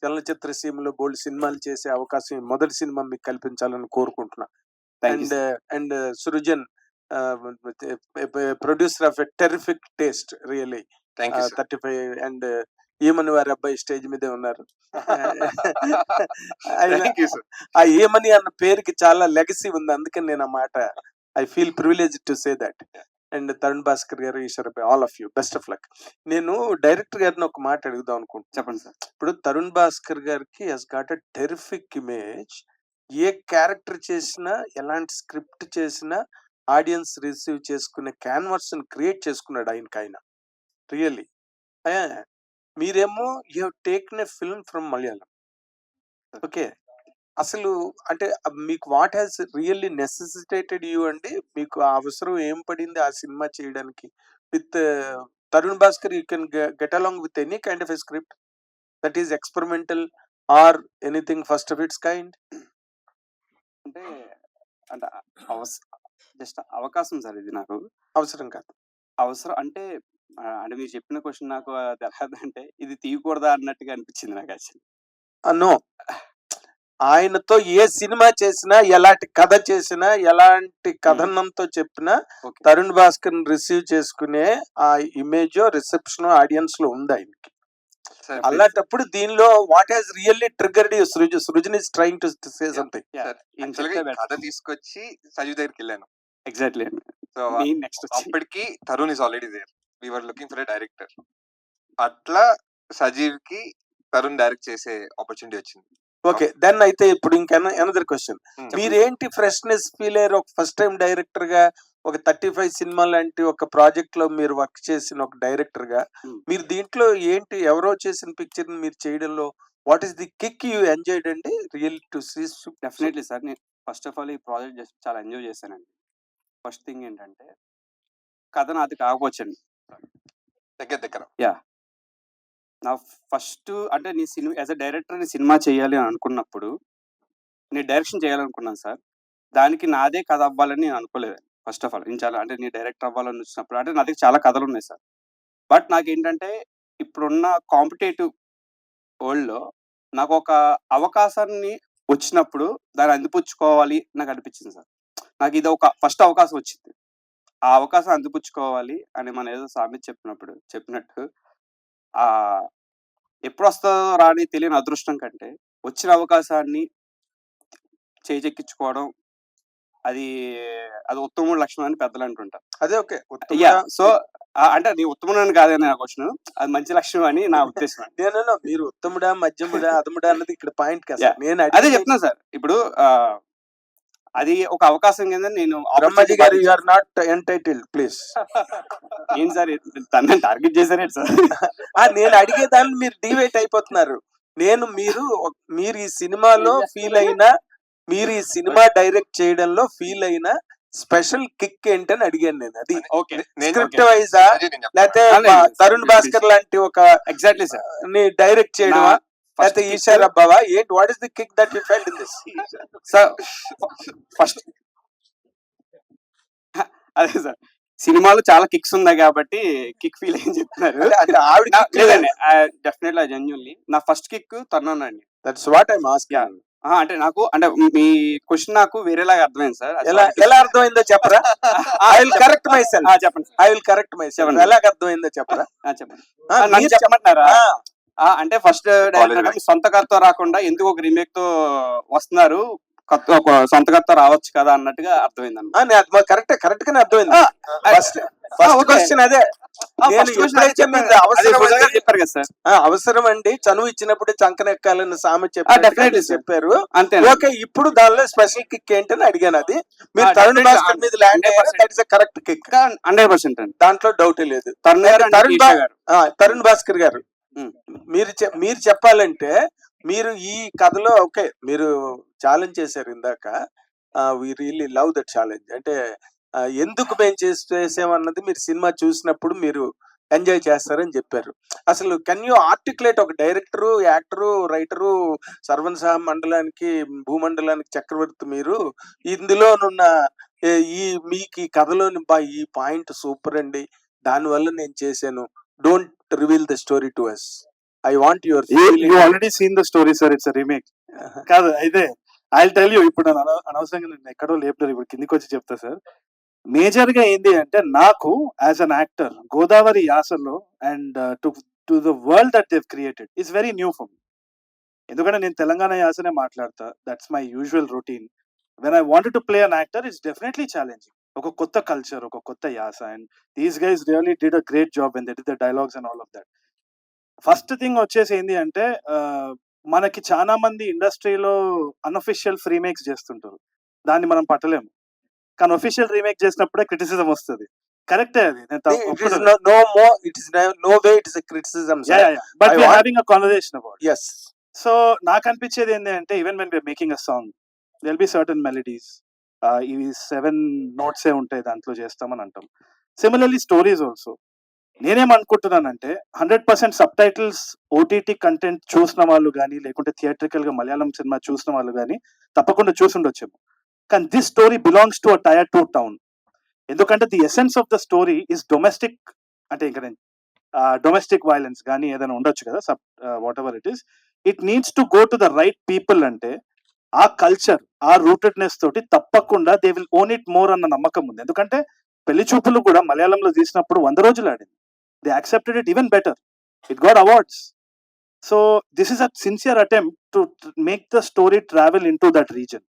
చలనచిత్ర సీమలో బోల్డ్ సినిమాలు చేసే అవకాశం మొదటి సినిమా మీకు కల్పించాలని కోరుకుంటున్నా. Thank you and sir. And Srujan producer of a terrific taste really. Thank you sir. 35 and ఏమని వారి అబ్బాయి స్టేజ్ మీదే ఉన్నారు. Thank you sir. ఆ ఏమని అన్న పేరుకి చాలా లెగసీ ఉంది, అందుకని నేను ఆ మాట I feel privilege to say that. And Tarun Bhaskar garu, Eshwar all of you best of luck. నేను డైరెక్టర్ గారిని ఒక మాట అడుగుదాం అనుకుంటున్నాను. చెప్పండి సార్. ఇప్పుడు తరుణ్ భాస్కర్ గారికి has got a terrific image. A character చేసినా, ఎలాంటి స్క్రిప్ట్ చేసినా ఆడియన్స్ రిసీవ్ చేసుకునే క్యాన్వాస్ క్రియేట్ చేసుకున్నాడు ఆయన రియల్లీ. మీరేమో you have taken a film from Malayalam. Okay, అసలు అంటే మీకు వాట్ హ్యాస్ రియల్లీ నెసెసిటేటెడ్ యూ అండి? మీకు ఆ అవసరం ఏం పడింది ఆ సినిమా చేయడానికి? With Tarun Bhaskar you can get along with any kind of a script that is experimental or anything first of it's kind. అంటే అంటే జస్ట్ అవకాశం సార్ ఇది నాకు. అవసరం కాదు, అవసరం అంటే అంటే మీరు చెప్పిన క్వశ్చన్ నాకు తెలియదంటే ఇది తీయకూడదా అన్నట్టుగా అనిపించింది నాకు యాక్చువల్లీ. నో, ఆయనతో ఏ సినిమా చేసినా, ఎలాంటి కథ చేసినా, ఎలాంటి కథనంతో చెప్పినా ఓకే. తరుణ్ భాస్కర్ రిసీవ్ చేసుకునే ఆ ఇమేజ్ రిసెప్షన్ ఆడియన్స్ లో ఉంది ఆయనకి. అలాంటప్పుడు దీనిలో what has really triggered you? Srujan is trying to say something. కథ తీసుకొచ్చి సజీవ్ దగ్గరికి వెళ్ళాను. ఎగ్జాక్ట్లీ. సో నెక్స్ట్ అప్పటికి Tarun is already there. We were looking for a director. అట్లా సజీవ్ కి తరుణ్ డైరెక్ట్ చేసే ఆపర్చునిటీ వచ్చింది. ఓకే, దెన్ అయితే ఇప్పుడు ఇంకా అనదర్ క్వశ్చన్. మీరేంటి ఫ్రెష్నెస్ ఫీల్ అయ్యారు ఒక ఫస్ట్ టైం డైరెక్టర్ గా? ఒక 35 సినిమా లాంటి ఒక ప్రాజెక్ట్ లో మీరు వర్క్ చేసిన ఒక డైరెక్టర్ గా మీరు దీంట్లో ఏంటి, ఎవరో చేసిన పిక్చర్ మీరు చేయడంలో what is the kick you enjoyed అండి real to see? Definitely sir. నేను ఫస్ట్ ఆఫ్ ఆల్ ఈ ప్రాజెక్ట్ చేసి చాలా ఎంజాయ్ చేశానండి. ఫస్ట్ థింగ్ ఏంటంటే కథ నాది కాకపోవచ్చండి. దగ్గర నా ఫస్ట్ అంటే నీ సినిమా యాజ్ అ డైరెక్టర్ నీ సినిమా చేయాలి అని అనుకున్నప్పుడు నేను డైరెక్షన్ చేయాలనుకున్నాను సార్. దానికి నాదే కథ అవ్వాలని నేను అనుకోలేదు ఫస్ట్ ఆఫ్ ఆల్. నేను చాలా అంటే నీ డైరెక్టర్ అవ్వాలని వచ్చినప్పుడు అంటే నా దగ్గర చాలా కథలు ఉన్నాయి సార్. బట్ నాకేంటంటే ఇప్పుడున్న కాంపిటేటివ్ వరల్డ్లో నాకు ఒక అవకాశాన్ని వచ్చినప్పుడు దాన్ని అందిపుచ్చుకోవాలి నాకు అనిపించింది సార్. నాకు ఇది ఒక ఫస్ట్ అవకాశం వచ్చింది. ఆ అవకాశం అందిపుచ్చుకోవాలి అని మన ఏదో సామెత చెప్పినట్టు ఎప్పుడు వస్తుందో రాని తెలియని అదృష్టం కంటే వచ్చిన అవకాశాన్ని చేజెక్కించుకోవడం అది ఉత్తముడు లక్షణం అని పెద్దలు అంటుంటారు. అదే ఓకే. సో అంటే నీ ఉత్తముడు అని కాదని నా క్వశ్చన్, అది మంచి లక్షణం అని నా ఉద్దేశం. నేను మీరు ఉత్తముడా, మధ్యముడా, అధముడా అన్నది ఇక్కడ పాయింట్ కదా. నేను అదే చెప్తున్నా సార్. ఇప్పుడు అది ఒక అవకాశం కింద నేను Brahmaji garu you are not entitled please. ఏం సార్ తనని టార్గెట్ చేశారేంటి సార్? నేను అడిగేదాన్ని మీరు డివైట్ అయిపోతున్నారు. నేను మీరు ఈ సినిమాలో ఫీల్ అయినా, మీరు ఈ సినిమా డైరెక్ట్ చేయడంలో ఫీల్ అయినా స్పెషల్ కిక్ ఏంటని అడిగాను నేను. అది స్క్రిప్ట్ వైజా లేకపోతే తరుణ్ భాస్కర్ లాంటి ఒక ఎగ్జాక్ట్లీ సార్ ని డైరెక్ట్ చేయడమా లేకపోతే ఈశ్వర్ అబ్బావా? ఏంటి what is the kick that you felt in this? Sir first అదే సార్, సినిమాలో చాలా కిక్స్ ఉన్నాయి కాబట్టి కిక్ ఫీల్ అని చెప్తున్నారు. లేదండి, డెఫినెట్లీ జెన్యూన్లీ నా first kick Tarun. That's what I am asking. అంటే నాకు అంటే మీ క్వశ్చన్ నాకు వేరేలాగా అర్థమైంది సార్. ఎలా అర్థమైందో చెప్పరా? I will correct myself. చెప్పండి. I will correct myself. ఎలాగ అర్థమైందో చెప్పరా? చెప్పండి. చెప్పమంటారా? అంటే ఫస్ట్ డైరెక్టర్ సొంత కథతో రాకుండా ఎందుకు ఒక రీమేక్ తో వస్తున్నారు, సొంత కథతో రావచ్చు కదా అన్నట్టుగా అర్థమైంది. కరెక్ట్ గానే అర్థమైంది. ఫస్ట్ క్వశ్చన్ అదే. చెప్పారు కదా సార్, అవసరం అండి చనువు ఇచ్చినప్పుడు చంకనెక్కాలని సామె చెప్పారు. అంతే. ఓకే, ఇప్పుడు దానిలో స్పెషల్ కిక్ ఏంటని అడిగాను. అది మీరు తరుణ్ భాస్కర్ మీద ల్యాండ్ అయ్యారు. దట్ ఇస్ కరెక్ట్ కిక్ 100% అండి, దాంట్లో డౌట్ లేదు. తరుణ్ భాస్కర్ గారు మీరు చెప్పాలంటే మీరు ఈ కథలో ఓకే మీరు ఛాలెంజ్ చేశారు ఇందాక. We really love that challenge. అంటే ఎందుకు మేము చేసామన్నది మీరు సినిమా చూసినప్పుడు మీరు ఎంజాయ్ చేస్తారని చెప్పారు. అసలు కెన్ యూ ఆర్టికులేట్ ఒక డైరెక్టరు, యాక్టరు, రైటరు, సర్వన్సహ మండలానికి భూమండలానికి చక్రవర్తి మీరు, ఇందులోనున్న మీకు ఈ కథలోని ఈ పాయింట్ సూపర్ అండి, దానివల్ల నేను చేశాను, don't reveal the story to us. I want your You feeling. already seen the story, sir. It's a remake. కాదు అయితే ఐ టెల్ యూ, ఇప్పుడు నేను అనవసరంగా నేను ఎక్కడో లేపుతారు, ఇప్పుడు కిందికి వచ్చి చెప్తా సార్. మేజర్ గా ఏంటి అంటే నాకు యాజ్ అన్ యాక్టర్ గోదావరి యాసలో and to the world that Dev created is very new for me. ఎందుకంటే నేను తెలంగాణ యాసనే మాట్లాడతా, that's my usual routine. When I wanted to play an actor it's definitely challenging. ఒక కొత్త కల్చర్, ఒక కొత్త యాస, and these guys really did a great job when they did the dialogues and all of that. First thing వచ్చేసి ఏంటి అంటే మనకి చాలా మంది ఇండస్ట్రీలో అన్అఫిషియల్ రీమేక్స్ చేస్తుంటారు, దాన్ని మనం పట్టలేము. కానీ ఒఫిషియల్ రీమేక్ చేసినప్పుడే క్రిటిసిజం వస్తుంది. కరెక్టే అది, నేను It is no more. It is no way. It is a criticism, sir. But I we want- having a conversation about. Yes. So నాకు అనిపించేది ఏంటి అంటే even when we are making a song there'll be certain melodies, ఇవి 7 notes ఉంటాయి దాంట్లో చేస్తామని అంటాం. Similarly stories also. నేనేమనుకుంటున్నానంటే 100% సబ్ టైటిల్స్ ఓటీటీ కంటెంట్ చూసిన వాళ్ళు కానీ, లేకుంటే థియేట్రికల్ గా మలయాళం సినిమా చూసిన వాళ్ళు కానీ తప్పకుండా చూసి ఉండొచ్చేమో. కానీ this story belongs to a tier 2 town. ఎందుకంటే the essence of the story is domestic. అంటే ఇంకా నేను డొమెస్టిక్ వైలెన్స్ కానీ ఏదైనా ఉండొచ్చు కదా, సబ్ whatever it is, it needs to go to the right people. అంటే ఆ కల్చర్, ఆ రూటెడ్నెస్ తోటి తప్పకుండా they will own it more అన్న నమ్మకం ఉంది. ఎందుకంటే పెళ్లి చూపులు కూడా మలయాళంలో తీసినప్పుడు 100 రోజులు ఆడింది. They accepted it even better. It got awards. So this is a sincere attempt to make the story travel into that reason.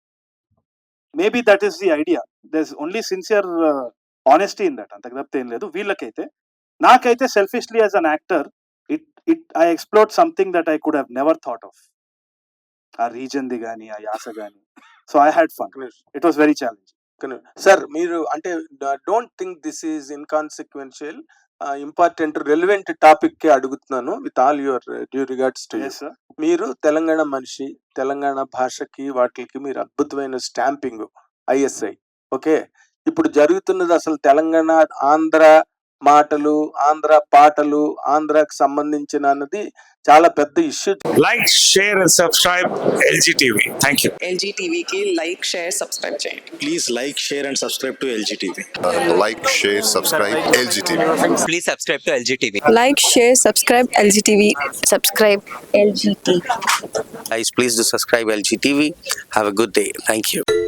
Maybe that is the idea. There is only sincere honesty in that, అంతకు తప్పితే ఏం లేదు. వీళ్ళకైతే, నాకైతే selfishly as an actor I explored something that I could have never thought of. ఆ reason ది కానీ, ఆ యాస కానీ. So I had fun. It was very challenging. Sir మీరు అంటే don't think this is inconsequential, important relevant topic కే అడుగుతున్నాను with all your due regards to you. Yes, sir. మీరు తెలంగాణ మనిషి, తెలంగాణ భాషకి వాటికి మీరు అద్భుతమైన స్టాంపింగ్ ఐఎస్ఐ. ఓకే, ఇప్పుడు జరుగుతున్నది అసలు తెలంగాణ ఆంధ్ర మాటలు, ఆంధ్ర పాటలు, ఆంధ్రాకి సంబంధించిన అన్నది చాలా పెద్ద issue. Like, share and subscribe LGTV. Thank you. LG TV की like, share, subscribe చేయండి. Please like, share and subscribe to LGTV. Like, share, subscribe LGTV. Please subscribe to LGTV. Like, share, subscribe LG TV. Subscribe LG TV. Guys, please do subscribe LGTV. Have a good day. Thank you.